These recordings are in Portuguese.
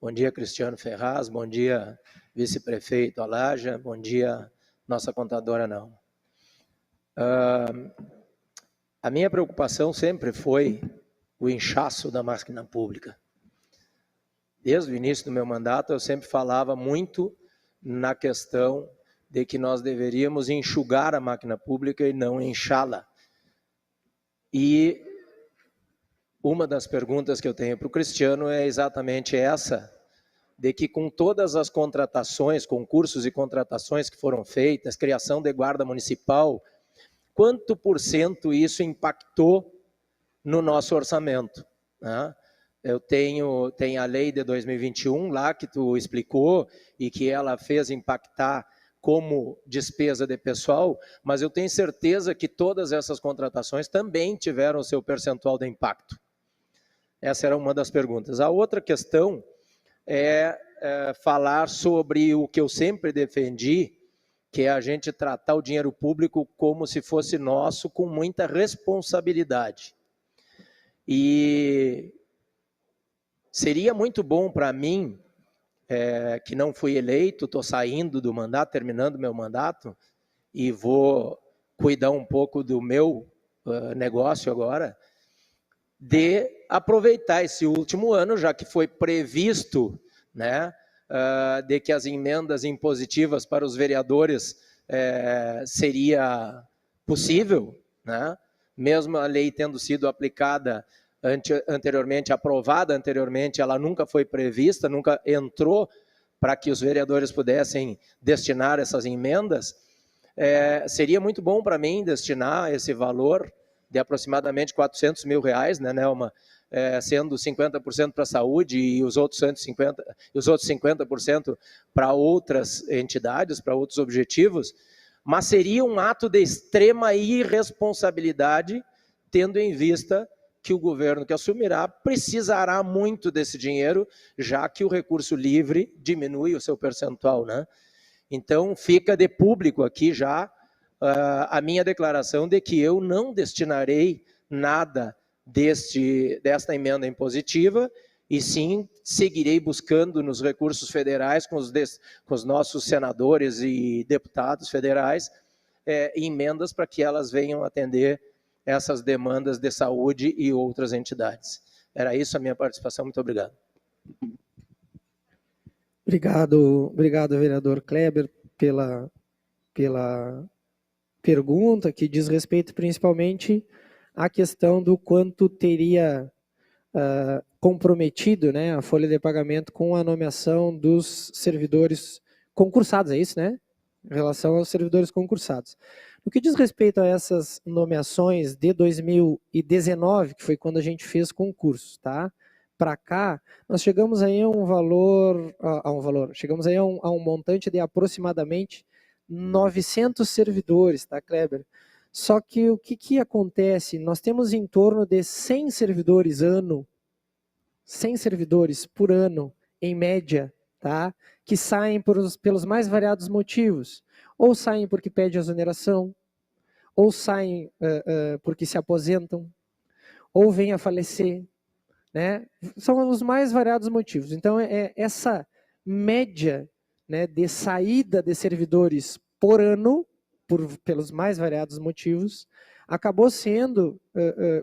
Bom dia, Cristiano Ferraz. Bom dia, vice-prefeito Alaja. Bom dia, nossa contadora não. A minha preocupação sempre foi o inchaço da máquina pública. Desde o início do meu mandato, eu sempre falava muito na questão de que nós deveríamos enxugar a máquina pública e não inchá-la. E uma das perguntas que eu tenho para o Cristiano é exatamente essa, de que com todas as contratações, concursos e contratações que foram feitas, criação de guarda municipal, quanto por cento isso impactou no nosso orçamento, né? Eu tenho a lei de 2021 lá que tu explicou e que ela fez impactar como despesa de pessoal, mas eu tenho certeza que todas essas contratações também tiveram o seu percentual de impacto. Essa era uma das perguntas. A outra questão é falar sobre o que eu sempre defendi, que é a gente tratar o dinheiro público como se fosse nosso, com muita responsabilidade. E seria muito bom para mim, que não fui eleito, estou saindo do mandato, terminando meu mandato, e vou cuidar um pouco do meu negócio agora, de aproveitar esse último ano, já que foi previsto, né, de que as emendas impositivas para os vereadores seria possível, né, mesmo a lei tendo sido aplicada anteriormente, aprovada anteriormente, ela nunca foi prevista, nunca entrou para que os vereadores pudessem destinar essas emendas. Seria muito bom para mim destinar esse valor de aproximadamente R$400 mil, né, Nelma? Sendo 50% para a saúde e os outros 50% para outras entidades, para outros objetivos, mas seria um ato de extrema irresponsabilidade, tendo em vista que o governo que assumirá precisará muito desse dinheiro, já que o recurso livre diminui o seu percentual, né? Então, fica de público aqui já a minha declaração de que eu não destinarei nada desta emenda impositiva, e sim seguirei buscando nos recursos federais com os nossos senadores e deputados federais emendas para que elas venham atender essas demandas de saúde e outras entidades. Era isso a minha participação. Muito obrigado. Obrigado, vereador Kleber, pela pergunta, que diz respeito principalmente à questão do quanto teria comprometido, né, a folha de pagamento com a nomeação dos servidores concursados, é isso, né? Em relação aos servidores concursados. No que diz respeito a essas nomeações de 2019, que foi quando a gente fez concurso, tá? Para cá, nós chegamos aí a um valor, chegamos aí a um montante de aproximadamente 900 servidores, tá, Kleber? Só que o que acontece? Nós temos em torno de 100 servidores por ano, em média, tá? Que saem pelos mais variados motivos. Ou saem porque pedem exoneração, ou saem porque se aposentam, ou vêm a falecer, né? São os mais variados motivos. Então, essa média, né, de saída de servidores por ano, pelos mais variados motivos, acabou sendo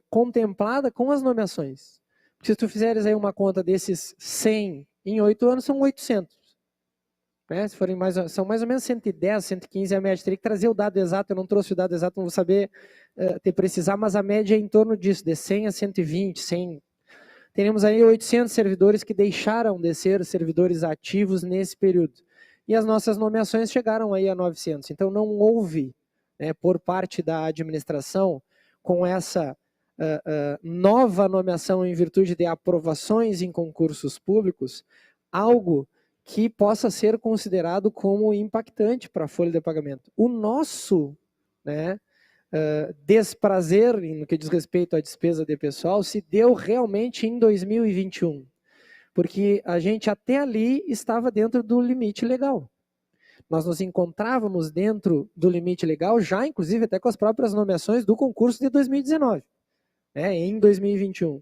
contemplada com as nomeações. Se tu fizeres aí uma conta desses 100 em 8 anos, são 800. Né? Se forem são mais ou menos 110, 115 a média. Teria que trazer o dado exato, eu não trouxe o dado exato, não vou saber te precisar, mas a média é em torno disso, de 100 a 120, 100. Teremos aí 800 servidores que deixaram de ser servidores ativos nesse período. E as nossas nomeações chegaram aí a 900. Então, não houve, né, por parte da administração, com essa nova nomeação em virtude de aprovações em concursos públicos, algo que possa ser considerado como impactante para a folha de pagamento. O nosso, né, desprazer no que diz respeito à despesa de pessoal se deu realmente em 2021, porque a gente até ali estava dentro do limite legal. Nós nos encontrávamos dentro do limite legal, já inclusive até com as próprias nomeações do concurso de 2019, né, em 2021.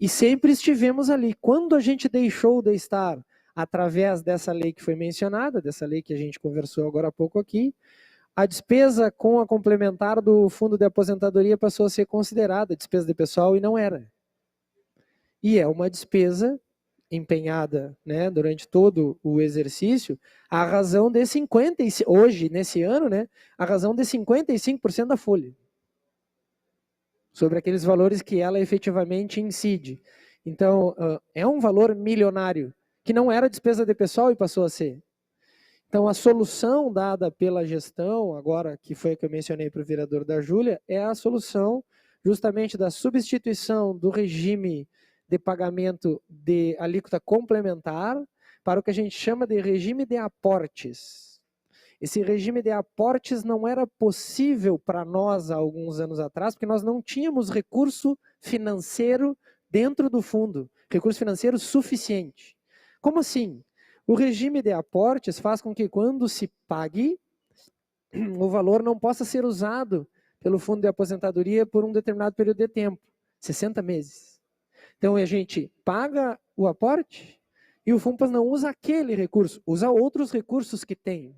E sempre estivemos ali. Quando a gente deixou de estar, através dessa lei que foi mencionada, dessa lei que a gente conversou agora há pouco aqui, a despesa com a complementar do fundo de aposentadoria passou a ser considerada despesa de pessoal e não era. E é uma despesa empenhada, né, durante todo o exercício, a razão de 55%, hoje, nesse ano, né, a razão de 55% da folha, sobre aqueles valores que ela efetivamente incide. Então, é um valor milionário, que não era despesa de pessoal e passou a ser. Então, a solução dada pela gestão, agora que foi a que eu mencionei para o vereador da Júlia, é a solução justamente da substituição do regime de pagamento de alíquota complementar para o que a gente chama de regime de aportes. Esse regime de aportes não era possível para nós há alguns anos atrás, porque nós não tínhamos recurso financeiro dentro do fundo, recurso financeiro suficiente. Como assim? O regime de aportes faz com que quando se pague, o valor não possa ser usado pelo fundo de aposentadoria por um determinado período de tempo, 60 meses. Então a gente paga o aporte e o FUNPAS não usa aquele recurso, usa outros recursos que tem.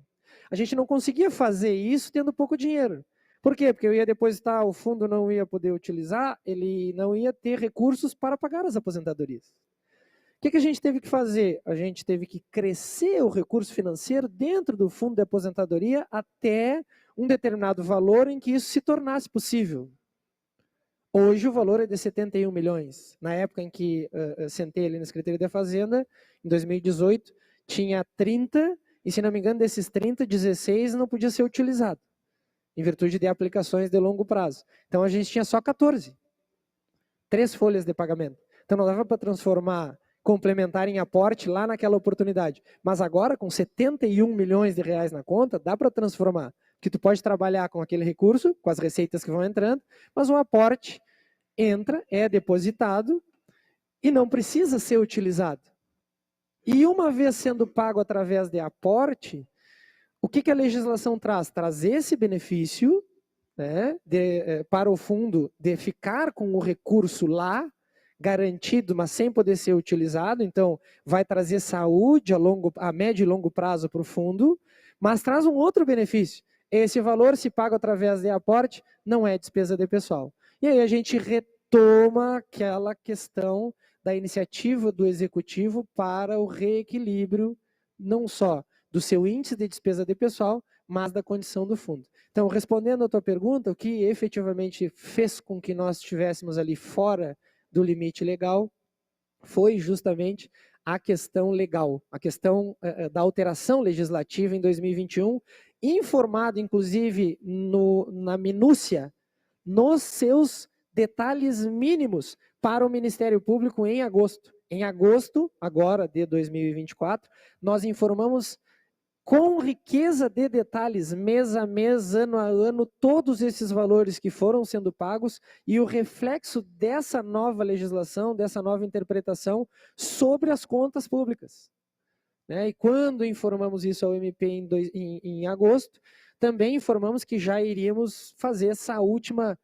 A gente não conseguia fazer isso tendo pouco dinheiro. Por quê? Porque eu ia depositar, o fundo não ia poder utilizar, ele não ia ter recursos para pagar as aposentadorias. O que a gente teve que fazer? A gente teve que crescer o recurso financeiro dentro do fundo de aposentadoria até um determinado valor em que isso se tornasse possível. Hoje o valor é de 71 milhões. Na época em que sentei ali na Secretaria da Fazenda, em 2018, tinha 30, e se não me engano, desses 30, 16 não podia ser utilizado, em virtude de aplicações de longo prazo. Então a gente tinha só 14. 3 folhas de pagamento. Então não dava para transformar complementar em aporte lá naquela oportunidade. Mas agora, com 71 milhões de reais na conta, dá para transformar. Porque tu pode trabalhar com aquele recurso, com as receitas que vão entrando, mas o aporte entra, é depositado e não precisa ser utilizado. E uma vez sendo pago através de aporte, o que a legislação traz? Traz esse benefício, né, para o fundo de ficar com o recurso lá, garantido, mas sem poder ser utilizado. Então, vai trazer saúde a médio e longo prazo para o fundo, mas traz um outro benefício. Esse valor, se paga através de aporte, não é despesa de pessoal. E aí a gente retoma aquela questão da iniciativa do executivo para o reequilíbrio, não só do seu índice de despesa de pessoal, mas da condição do fundo. Então, respondendo à tua pergunta, o que efetivamente fez com que nós estivéssemos ali fora do limite legal foi justamente a questão legal, a questão da alteração legislativa em 2021, informado inclusive na minúcia, nos seus detalhes mínimos para o Ministério Público em agosto. Em agosto, agora de 2024, nós informamos com riqueza de detalhes, mês a mês, ano a ano, todos esses valores que foram sendo pagos e o reflexo dessa nova legislação, dessa nova interpretação sobre as contas públicas. E quando informamos isso ao MP em agosto, também informamos que já iríamos fazer essa última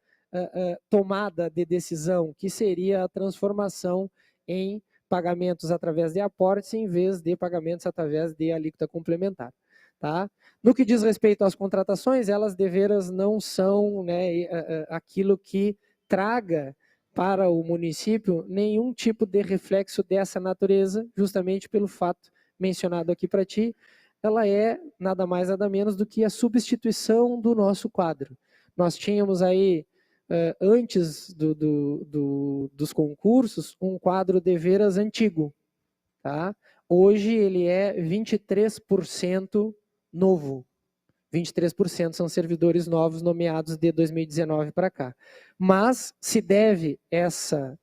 tomada de decisão, que seria a transformação em pagamentos através de aportes em vez de pagamentos através de alíquota complementar. Tá? No que diz respeito às contratações, elas deveras não são, né, aquilo que traga para o município nenhum tipo de reflexo dessa natureza, justamente pelo fato mencionado aqui para ti, ela é nada mais nada menos do que a substituição do nosso quadro. Nós tínhamos aí, antes dos concursos, um quadro de veras antigo. Tá? Hoje ele é 23% novo. 23% são servidores novos nomeados de 2019 para cá. Mas se deve essa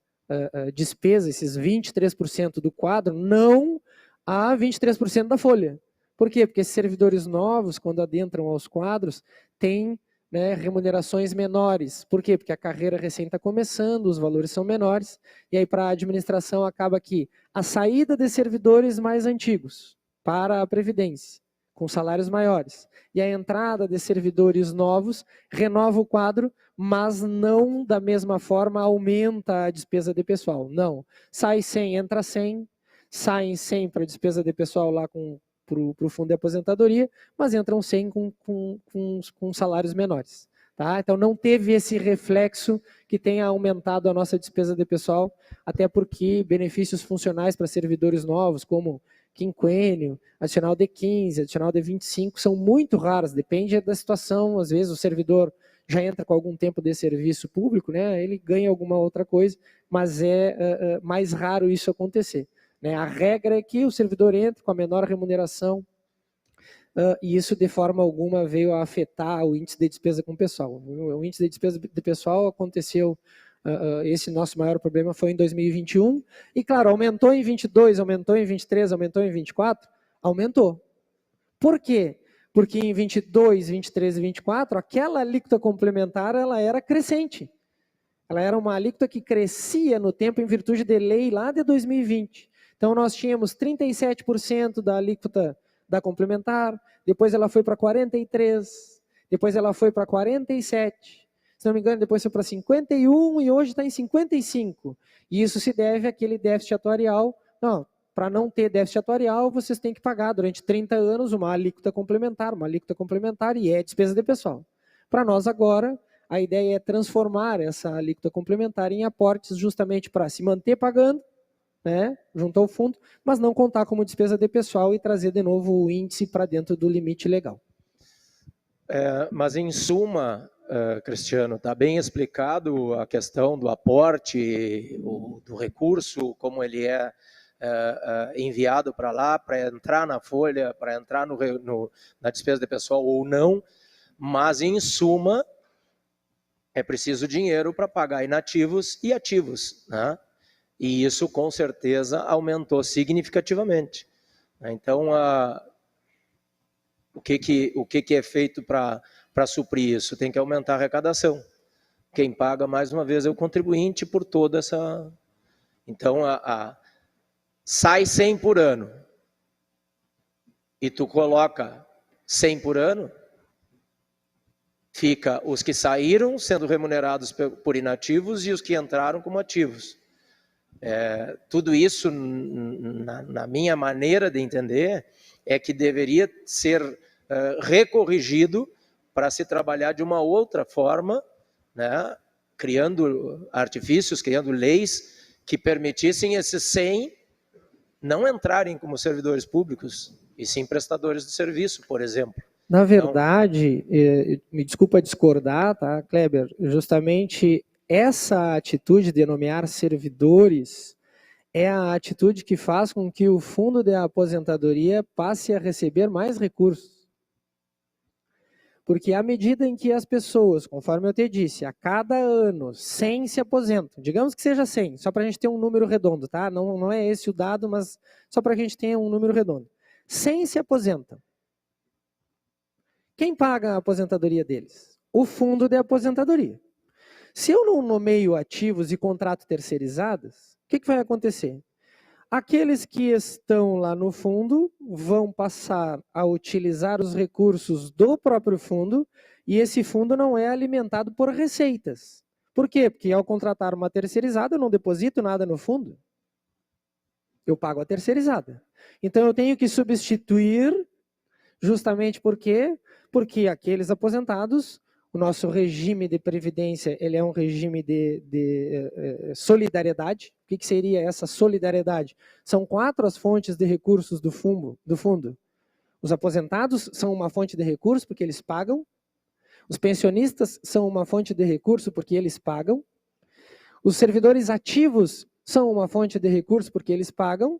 despesa, esses 23% do quadro, não a 23% da folha. Por quê? Porque esses servidores novos, quando adentram aos quadros, têm, né, remunerações menores. Por quê? Porque a carreira recém está começando, os valores são menores, e aí para a administração acaba que a saída de servidores mais antigos para a Previdência, com salários maiores, e a entrada de servidores novos renova o quadro, mas não da mesma forma aumenta a despesa de pessoal. Não, sai 100, entra 100, saem 100 para despesa de pessoal lá para o fundo de aposentadoria, mas entram 100 com salários menores. Tá? Então não teve esse reflexo que tenha aumentado a nossa despesa de pessoal, até porque benefícios funcionais para servidores novos, como quinquênio, adicional de 15, adicional de 25, são muito raros, depende da situação, às vezes o servidor já entra com algum tempo de serviço público, né, ele ganha alguma outra coisa, mas é mais raro isso acontecer. Né? A regra é que o servidor entre com a menor remuneração, e isso de forma alguma veio a afetar o índice de despesa com o pessoal. O índice de despesa de pessoal aconteceu, esse nosso maior problema foi em 2021, e claro, aumentou em 22, aumentou em 23, aumentou em 24, aumentou. Por quê? Porque em 22, 23 e 24, aquela alíquota complementar ela era crescente. Ela era uma alíquota que crescia no tempo em virtude de lei lá de 2020. Então nós tínhamos 37% da alíquota da complementar, depois ela foi para 43%, depois ela foi para 47%, se não me engano depois foi para 51% e hoje está em 55%. E isso se deve àquele déficit atuarial. Não, para não ter déficit atuarial, vocês têm que pagar durante 30 anos uma alíquota complementar e é despesa de pessoal. Para nós agora, a ideia é transformar essa alíquota complementar em aportes justamente para se manter pagando, né, junto ao fundo, mas não contar como despesa de pessoal e trazer de novo o índice para dentro do limite legal. Mas em suma, Cristiano, está bem explicado a questão do aporte, do recurso, como ele é enviado para lá, para entrar na folha, para entrar na despesa de pessoal ou não, mas em suma, é preciso dinheiro para pagar inativos e ativos, né? E isso, com certeza, aumentou significativamente. Então, o que é feito para suprir isso? Tem que aumentar a arrecadação. Quem paga, mais uma vez, é o contribuinte por toda essa... Então, sai 100 por ano e tu coloca 100 por ano, fica os que saíram sendo remunerados por inativos e os que entraram como ativos. Tudo isso, na minha maneira de entender, é que deveria ser recorrigido para se trabalhar de uma outra forma, né, criando artifícios, criando leis que permitissem esses 100 não entrarem como servidores públicos, e sim prestadores de serviço, por exemplo. Na verdade, me desculpa discordar, tá, Kleber? Justamente essa atitude de nomear servidores é a atitude que faz com que o fundo de aposentadoria passe a receber mais recursos. Porque à medida em que as pessoas, conforme eu te disse, a cada ano 100 se aposentam, digamos que seja 100, só para a gente ter um número redondo, tá? Não é esse o dado, mas só para que a gente tenha um número redondo. 100 se aposentam. Quem paga a aposentadoria deles? O fundo de aposentadoria. Se eu não nomeio ativos e contrato terceirizados, o que vai acontecer? Aqueles que estão lá no fundo vão passar a utilizar os recursos do próprio fundo e esse fundo não é alimentado por receitas. Por quê? Porque ao contratar uma terceirizada, eu não deposito nada no fundo. Eu pago a terceirizada. Então eu tenho que substituir justamente por quê? Porque aqueles aposentados, o nosso regime de previdência, ele é um regime de solidariedade. O que seria essa solidariedade? São 4 as fontes de recursos do fundo. Os aposentados são uma fonte de recurso porque eles pagam. Os pensionistas são uma fonte de recurso porque eles pagam. Os servidores ativos são uma fonte de recurso porque eles pagam.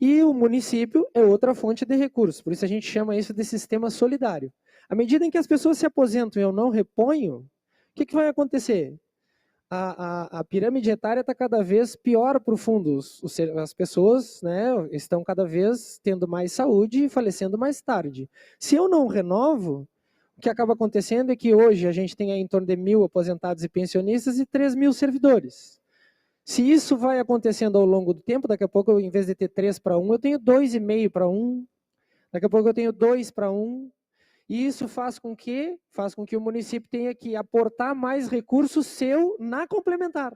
E o município é outra fonte de recursos. Por isso a gente chama isso de sistema solidário. À medida em que as pessoas se aposentam e eu não reponho, o que vai acontecer? A pirâmide etária está cada vez pior para o fundo. As pessoas, né, estão cada vez tendo mais saúde e falecendo mais tarde. Se eu não renovo, o que acaba acontecendo é que hoje a gente tem aí em torno de 1.000 aposentados e pensionistas e 3.000 servidores. Se isso vai acontecendo ao longo do tempo, daqui a pouco, eu, em vez de ter 3 para 1, eu tenho 2,5 para 1. Daqui a pouco eu tenho 2 para 1. E isso faz com que o município tenha que aportar mais recurso seu na complementar.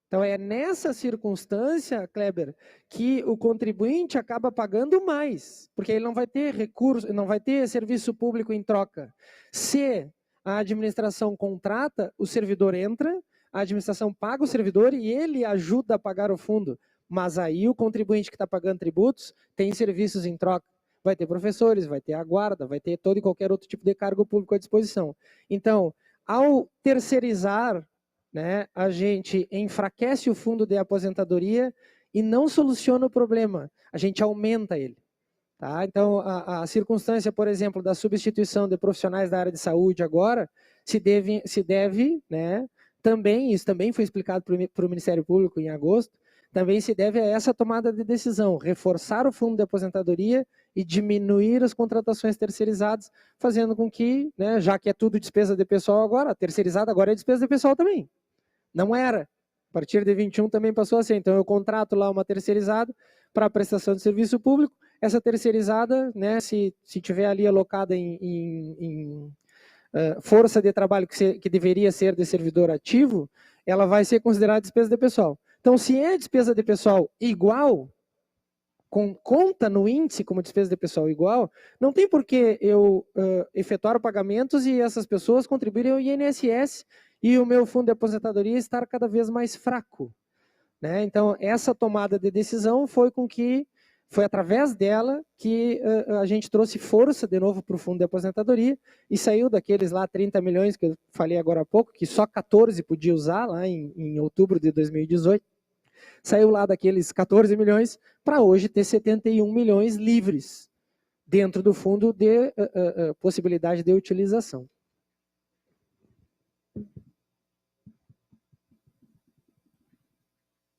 Então, é nessa circunstância, Kleber, que o contribuinte acaba pagando mais, porque ele não vai ter recurso, não vai ter serviço público em troca. Se a administração contrata, o servidor entra, a administração paga o servidor e ele ajuda a pagar o fundo. Mas aí o contribuinte que está pagando tributos tem serviços em troca. Vai ter professores, vai ter a guarda, vai ter todo e qualquer outro tipo de cargo público à disposição. Então, ao terceirizar, né, a gente enfraquece o fundo de aposentadoria e não soluciona o problema, a gente aumenta ele. Tá? Então, a circunstância, por exemplo, da substituição de profissionais da área de saúde agora, se deve, né, também, isso também foi explicado para o Ministério Público em agosto, também se deve a essa tomada de decisão, reforçar o fundo de aposentadoria e diminuir as contratações terceirizadas, fazendo com que, né, já que é tudo despesa de pessoal agora, a terceirizada agora é despesa de pessoal também. Não era. A partir de 21 também passou a ser. Então, eu contrato lá uma terceirizada para a prestação de serviço público. Essa terceirizada, né, se tiver ali alocada em força de trabalho que deveria ser de servidor ativo, ela vai ser considerada despesa de pessoal. Então, se é despesa de pessoal igual, conta no índice como despesa de pessoal igual, não tem por que eu efetuar pagamentos e essas pessoas contribuírem ao INSS e o meu fundo de aposentadoria estar cada vez mais fraco. Né? Então, essa tomada de decisão foi através dela que a gente trouxe força de novo para o fundo de aposentadoria e saiu daqueles lá 30 milhões que eu falei agora há pouco, que só 14 podia usar lá em outubro de 2018, saiu lá daqueles 14 milhões para hoje ter 71 milhões livres dentro do fundo de possibilidade de utilização.